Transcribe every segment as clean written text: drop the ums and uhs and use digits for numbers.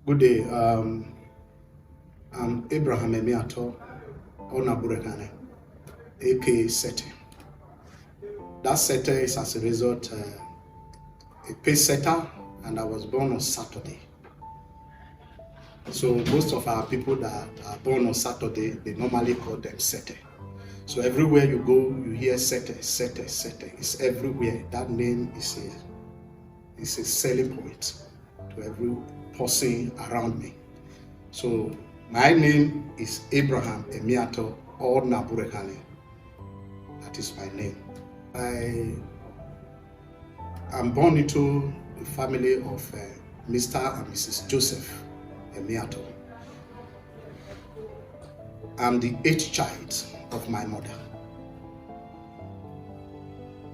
Good day. I'm Abraham Emiato Onaburekane, aka Sete. That Sete is as a result a pace setter, and I was born on Saturday. So most of our people that are born on Saturday, they normally call them Sete. So everywhere you go, you hear Sete, Sete, Sete. It's everywhere. That name is a selling point to every person around me. So my name is Abraham Emiato or Naburekane. That is my name. I am born into a family of Mr. and Mrs. Joseph Emiato. I'm the 8th child of my mother.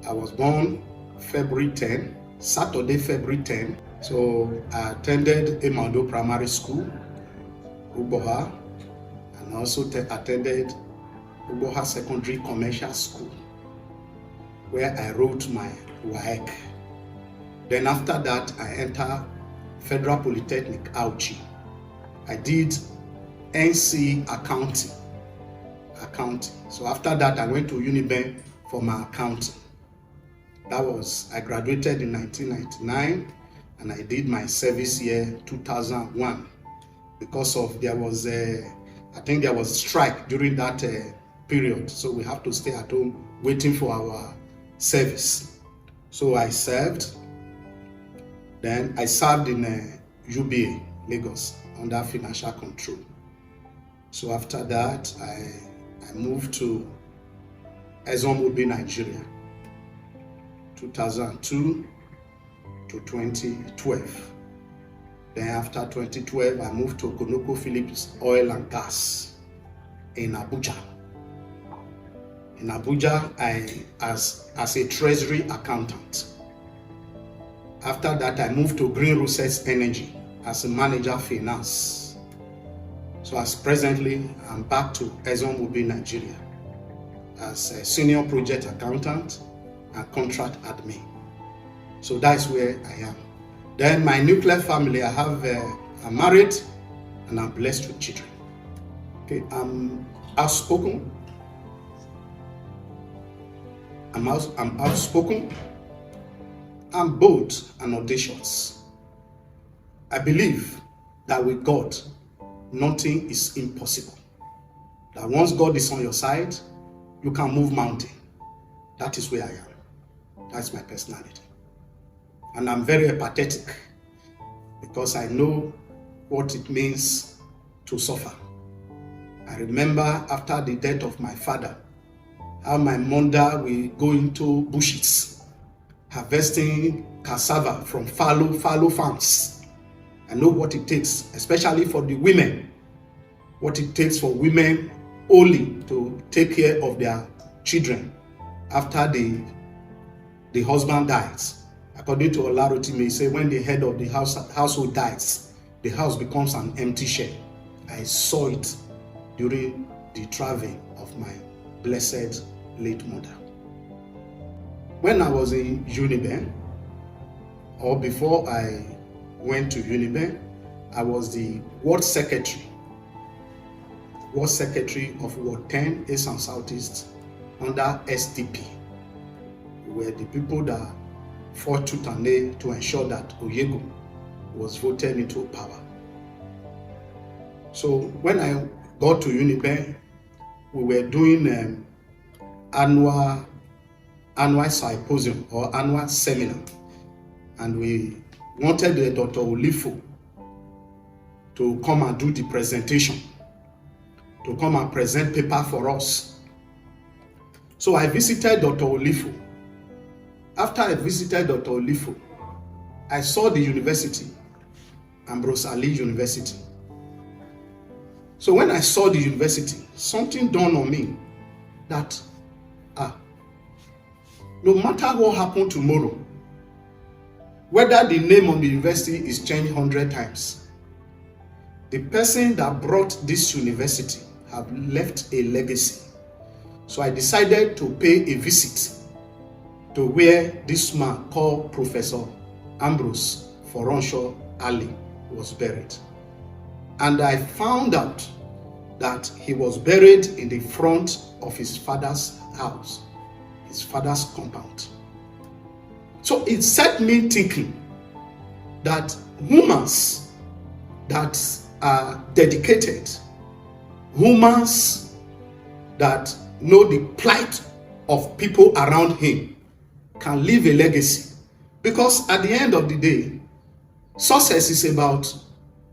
I was born February 10, Saturday, February 10. So I attended Emando Primary School, Uboha, and also attended Uboha Secondary Commercial School, where I wrote my WAEC. Then after that, I entered Federal Polytechnic, Auchi. I did NC Accounting. So after that, I went to Uniben for my accounting. I graduated in 1999, and I did my service year 2001 because of there was a strike during that period. So we have to stay at home waiting for our service. So I served. Then I served in UBA, Lagos, under financial control. So after that, I moved to Ezonmobi, Nigeria, 2002 to 2012. Then after 2012, I moved to ConocoPhillips Oil and Gas in Abuja. In Abuja, as a treasury accountant. After that, I moved to Green Roses Energy as a manager finance. So as presently, I'm back to Ezonmobi, Nigeria as a senior project accountant and contract admin. So that's where I am. Then my nuclear family, I'm married and I'm blessed with children. Okay, I'm outspoken. I'm outspoken. I'm bold and audacious. I believe that with God, nothing is impossible. That once God is on your side, you can move mountain. That is where I am. That's my personality. And I'm very empathetic because I know what it means to suffer. I remember after the death of my father, how my mother will go into bushes, harvesting cassava from fallow farms. I know what it takes, especially for the women, what it takes for women only to take care of their children after the husband dies. According to Olarotime, he said when the head of the household dies, the house becomes an empty shell. I saw it during the traveling of my blessed late mother. When I was in Uniben, or before I went to Uniben, I was the ward secretary of Ward 10, East and Southeast, under SDP. We were the people that fought tooth and nail to ensure that Oyego was voted into power. So when I got to Uniben, we were doing annual symposium or annual seminar, and we wanted Dr. Olifo to come and do the presentation, to come and present paper for us. So I visited Dr. Olifo. After I visited Dr. Olifo, I saw the university, Ambrose Ali University. So when I saw the university, something dawned on me that no matter what happened tomorrow, whether the name of the university is changed 100 times, the person that brought this university have left a legacy. So I decided to pay a visit to where this man called Professor Ambrose Foronsho Ali was buried. And I found out that he was buried in the front of his father's house, his father's compound. So it set me thinking that humans that are dedicated, humans that know the plight of people around him, can leave a legacy. Because at the end of the day, success is about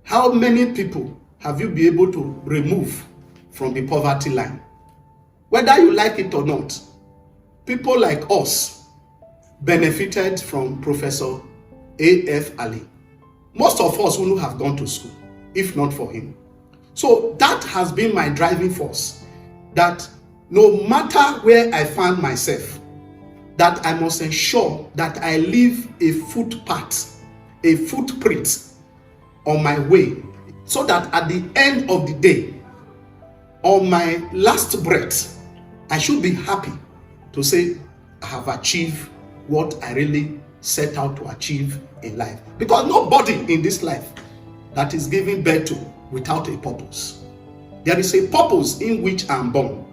how many people have you been able to remove from the poverty line. Whether you like it or not, people like us benefited from Professor A.F. Ali. Most of us wouldn't have gone to school if not for him. So that has been my driving force, that no matter where I find myself, that I must ensure that I leave a footpath, a footprint on my way, so that at the end of the day, on my last breath, I should be happy to say I have achieved what I really set out to achieve in life. Because nobody in this life that is giving birth to without a purpose. There is a purpose in which I'm born.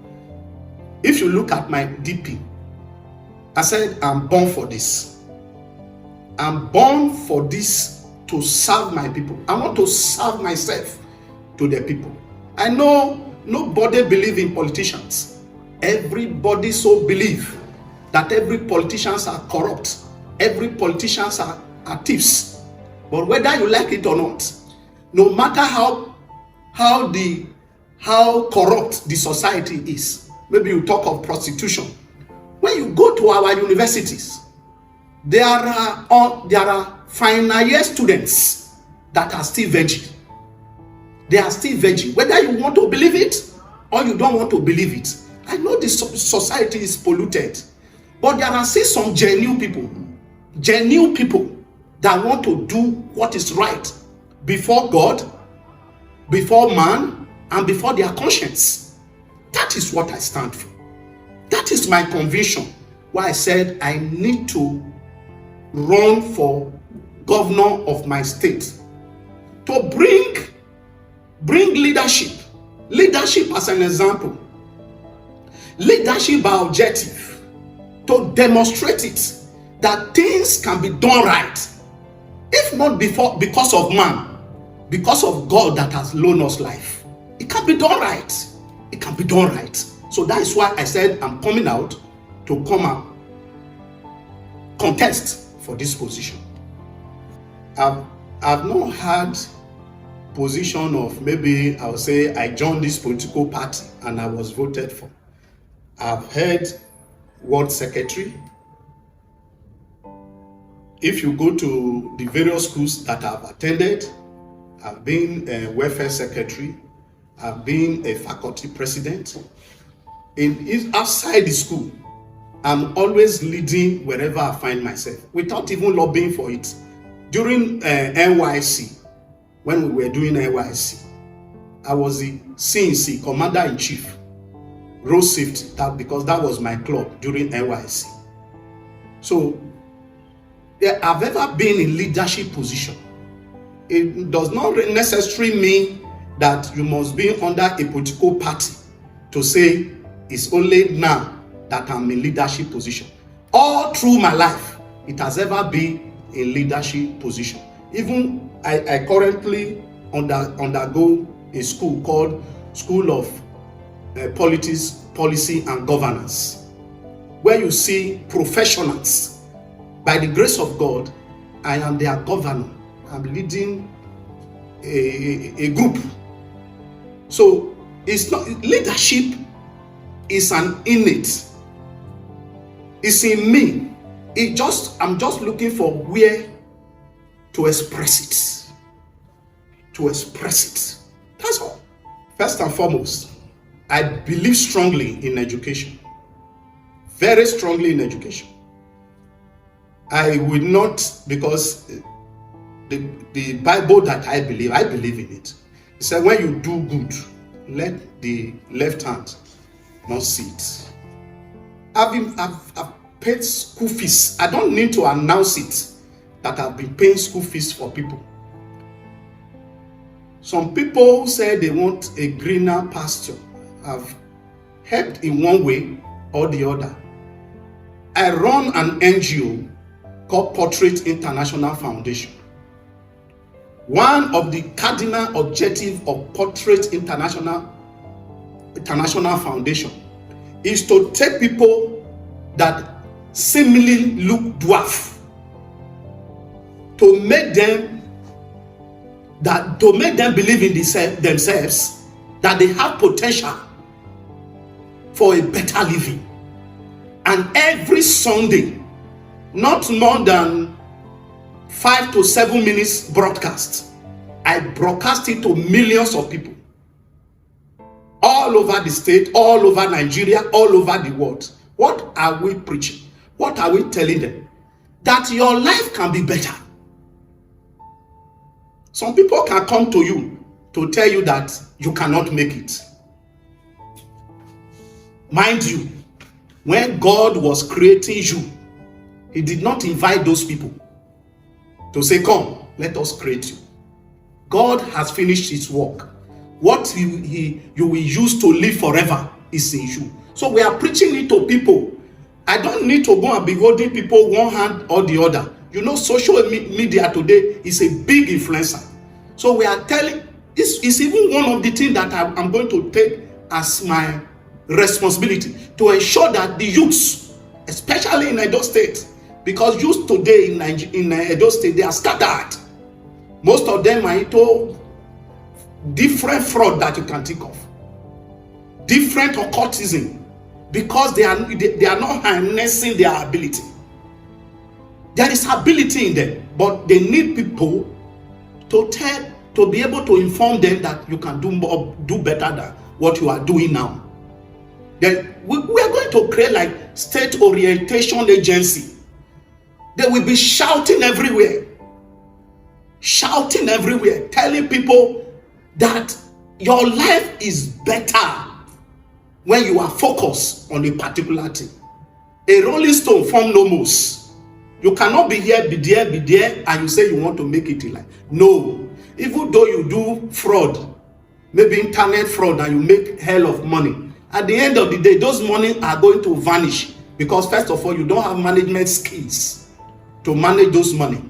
If you look at my DP, I said I'm born for this. I'm born for this, to serve my people. I want to serve myself to the people. I know nobody believes in politicians. Everybody so believe that every politicians are corrupt. Every politicians are thieves. But whether you like it or not, no matter how corrupt the society is, maybe you talk of prostitution. When you go to our universities, there are final year students that are still virgin. They are still virgin. Whether you want to believe it or you don't want to believe it. I know this society is polluted, but there are still some genuine people that want to do what is right before God, before man, and before their conscience. That is what I stand for. That is my conviction, why I said I need to run for governor of my state, to bring leadership as an example, leadership by objective, to demonstrate it that things can be done right, if not because of man, because of God that has loaned us life. It can be done right. It can be done right. So that is why I said I'm coming out to come out contest for this position. I've not had position of, maybe I'll say I joined this political party and I was voted for. I've had ward secretary. If you go to the various schools that I've attended, I've been a welfare secretary, I've been a faculty president. Outside the school, I'm always leading wherever I find myself, without even lobbying for it. During NYC, when we were doing NYC, I was the CNC, Commander-in-Chief, Road Safety, because that was my club during NYC. So, I've ever been in leadership position. It does not necessarily mean that you must be under a political party to say it's only now that I'm in leadership position. All through my life, it has ever been a leadership position. Even I currently undergo a school called School of Politics, Policy and Governance, where you see professionals. By the grace of God, I am their governor. I'm leading a group. So it's not leadership is an innate. It's in me. I'm just looking for where to express it. To express it. That's all. First and foremost, I believe strongly in education. Very strongly in education. I will not, because the Bible that I believe in it. It said, when you do good, let the left hand not see it. I've paid school fees. I don't need to announce it that I've been paying school fees for people. Some people who say they want a greener pasture have helped in one way or the other. I run an NGO called Portrait International Foundation. One of the cardinal objectives of Portrait International Foundation is to take people that seemingly look dwarf, to make them believe in themselves, that they have potential for a better living. And every Sunday, not more than 5 to 7 minutes broadcast, I broadcast it to millions of people all over the state, all over Nigeria, all over the world. What are we preaching? What are we telling them? That your life can be better. Some people can come to you to tell you that you cannot make it. Mind you, when God was creating you, he did not invite those people to say, come, let us create you. God has finished his work. What you will use to live forever is in you. So we are preaching it to people. I don't need to go and be holding people one hand or the other. You know, social media today is a big influencer. So we are telling, it's even one of the things that I'm going to take as my responsibility to ensure that the youths, especially in Edo State, because youth today in Edo State, they are scattered. Most of them are into different fraud that you can think of, different occultism, because they are not harnessing their ability. There is ability in them, but they need people to be able to inform them that you can do better than what you are doing now. Then we are going to create like state orientation agency. They will be shouting everywhere, telling people that your life is better when you are focused on a particular thing. A rolling stone form no moves. You cannot be here, be there, and you say you want to make it in life. No. Even though you do fraud, maybe internet fraud, and you make hell of money, at the end of the day, those money are going to vanish, because first of all, you don't have management skills to manage those money.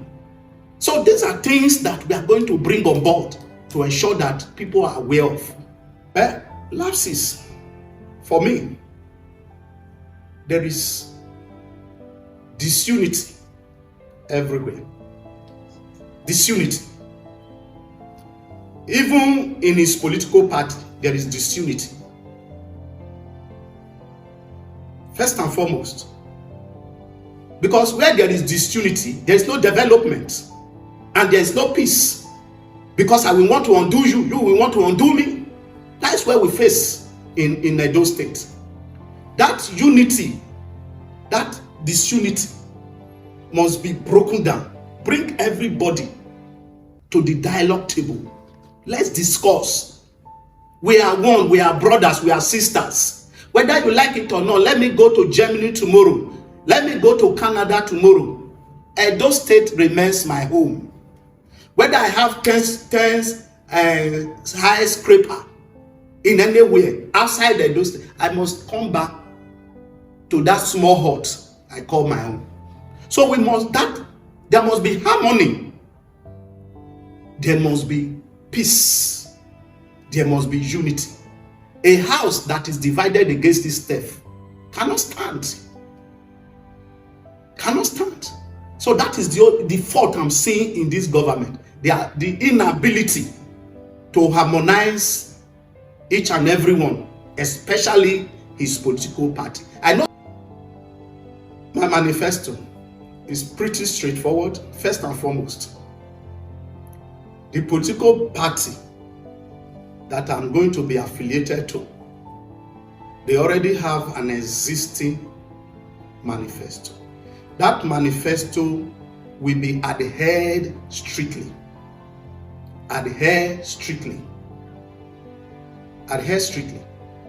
So these are things that we are going to bring on board to ensure that people are aware of. Lapses. For me, there is disunity everywhere. Disunity. Even in his political party, there is disunity. First and foremost, because where there is disunity, there is no development and there is no peace. Because I will want to undo you, you will want to undo me. That's where we face in Edo State. That unity, that disunity must be broken down. Bring everybody to the dialogue table. Let's discuss. We are one, we are brothers, we are sisters. Whether you like it or not, let me go to Germany tomorrow. Let me go to Canada tomorrow. Edo State remains my home. Whether I have 10 skyscraper in anywhere outside Edo State, I must come back to that small hut I call my home. So there must be harmony. There must be peace. There must be unity. A house that is divided against itself cannot stand. Cannot stand. So that is the fault I'm seeing in this government. The inability to harmonize each and every one, especially his political party. I know my manifesto is pretty straightforward. First and foremost, the political party that I'm going to be affiliated to, they already have an existing manifesto. That manifesto will be adhered strictly. Adhere strictly. Adhere strictly.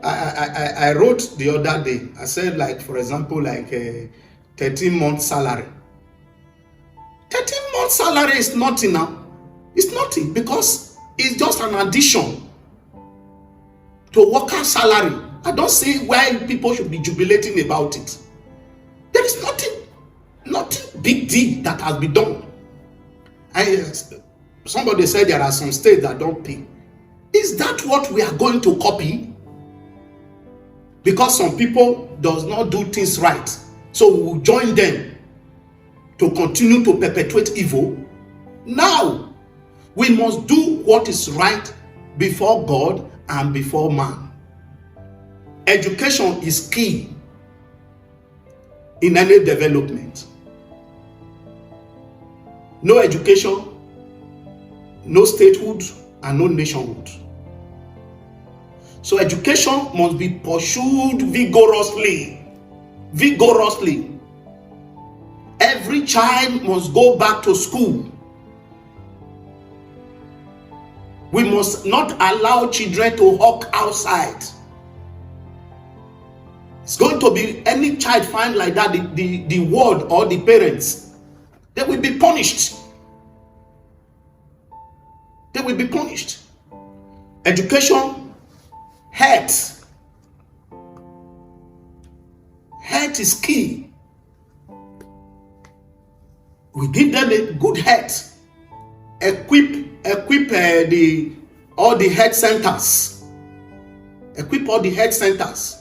I wrote the other day, I said, like, for example, like a 13-month salary. 13-month salary is nothing now. It's nothing, because is just an addition to worker salary. I don't see why people should be jubilating about it. There is nothing big deal that has been done. Somebody said there are some states that don't pay. Is that what we are going to copy? Because some people does not do things right, so we will join them to continue to perpetuate evil. Now, we must do what is right before God and before man. Education is key in any development. No education, no statehood, and no nationhood. So education must be pursued vigorously. Vigorously. Every child must go back to school. We must not allow children to hawk outside. It's going to be any child find like that, the ward or the parents, they will be punished. They will be punished. Education, health. Health is key. We give them a good health. Equip all the health centers. Equip all the health centers.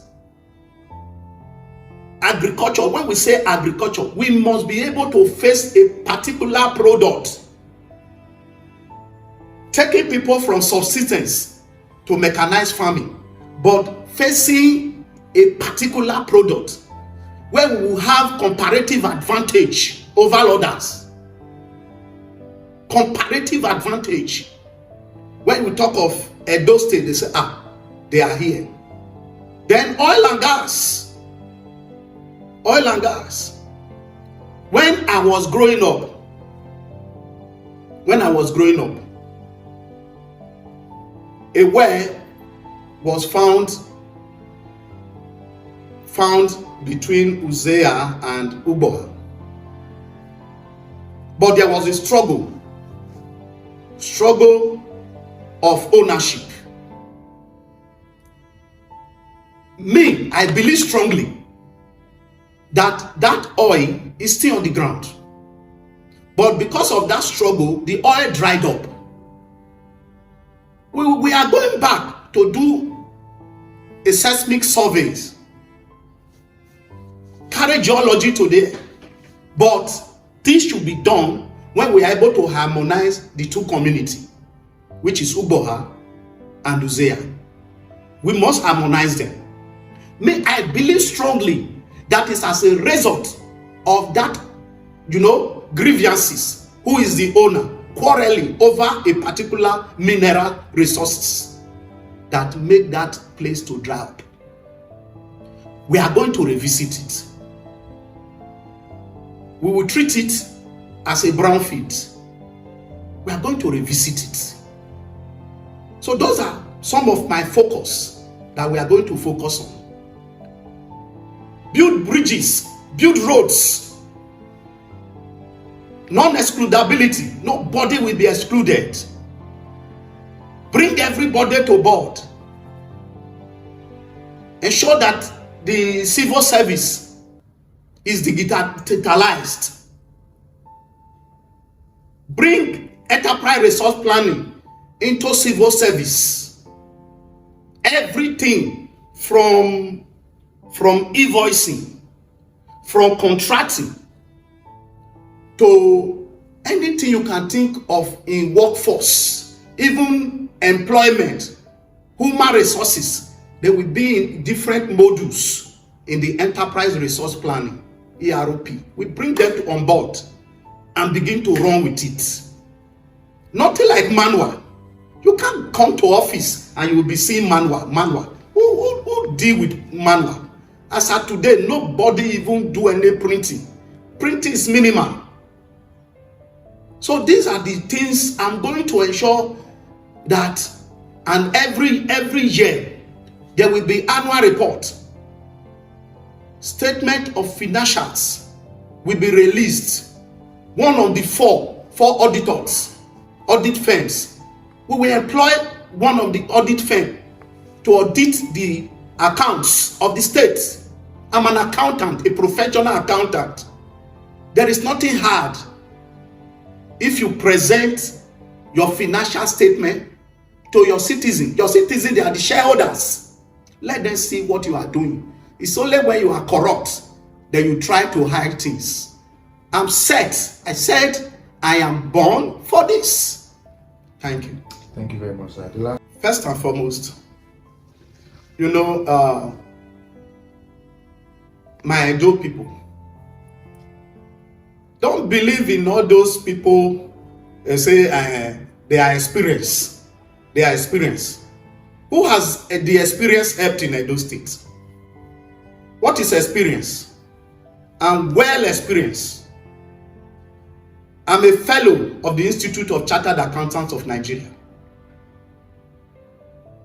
Agriculture, when we say agriculture, we must be able to face a particular product. Taking people from subsistence to mechanized farming, but facing a particular product where we will have comparative advantage over others. Comparative advantage. When we talk of Edo State, they say, they are here. Then oil and gas. Oil and gas. When I was growing up, a well was found between Uzea and Uboha. But there was a struggle of ownership. Me, I believe strongly that oil is still on the ground. But because of that struggle, the oil dried up. We are going back to do a seismic surveys, carry geology today, but this should be done when we are able to harmonize the two communities, which is Uboha and Uzea. We must harmonize them. I believe strongly that is as a result of that, grievances. Who is the owner? Quarreling over a particular mineral resources that make that place to dry up. We are going to revisit it. We will treat it as a brownfield. We are going to revisit it. So those are some of my focus that we are going to focus on. Build bridges, build roads. Non-excludability. Nobody will be excluded. Bring everybody to board. Ensure that the civil service is digitalized. Bring enterprise resource planning into civil service. Everything from invoicing, from contracting, to anything you can think of in workforce, even employment, human resources, they will be in different modules in the enterprise resource planning, ERP. We bring them on board and begin to run with it. Nothing like manual. You can't come to office and you will be seeing manual. Who deal with manual? As of today, nobody even do any printing. Printing is minimal. So these are the things I'm going to ensure that, and every year there will be annual report. Statement of financials will be released. One of the four auditors, audit firms We will employ one of the audit firm to audit the accounts of the state. I'm an accountant, a professional accountant. There is nothing hard if you present your financial statement to your citizen. Your citizen, they are the shareholders. Let them see what you are doing. It's only when you are corrupt that you try to hide things. I'm set. I said, I am born for this. Thank you. Thank you very much, sir. First and foremost, you know, my Edo people, don't believe in all those people say they are experienced. They are experienced. Who has the experience helped in Edo State? What is experience? I'm well experienced. I'm a fellow of the Institute of Chartered Accountants of Nigeria.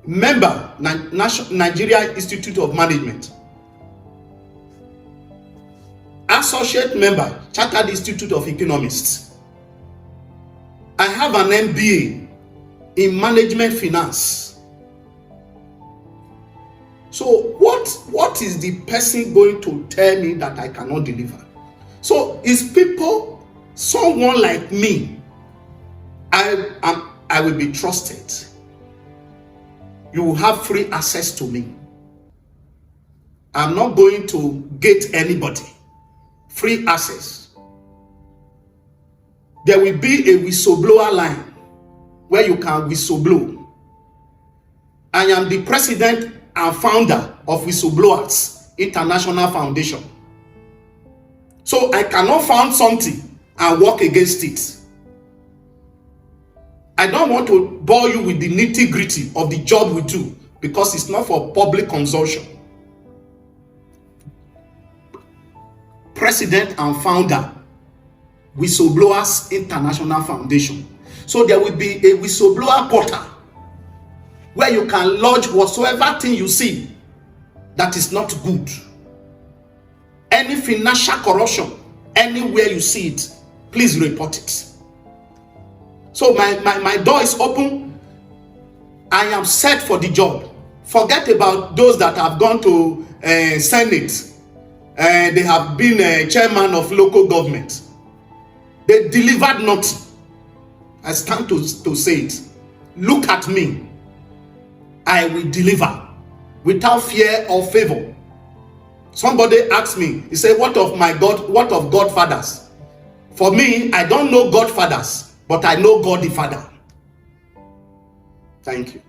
Member, Nigeria Institute of Management. Associate member, Chartered Institute of Economists. I have an MBA in Management Finance. So what is the person going to tell me that I cannot deliver? So is people, someone like me, I will be trusted. You will have free access to me. I'm not going to gate anybody. Free access. There will be a whistleblower line where you can whistleblow. I am the president and founder of Whistleblowers International Foundation. So I cannot found something and work against it. I don't want to bore you with the nitty-gritty of the job we do because it's not for public consumption. President and founder, Whistleblowers International Foundation. So there will be a whistleblower portal where you can lodge whatsoever thing you see that is not good. Any financial corruption, anywhere you see it, please report it. So my door is open. I am set for the job. Forget about those that have gone to Senate. They have been chairman of local government. They delivered nothing. I stand to say it. Look at me. I will deliver without fear or favor. Somebody asked me, he said, what of godfathers? For me, I don't know godfathers, but I know God the Father. Thank you.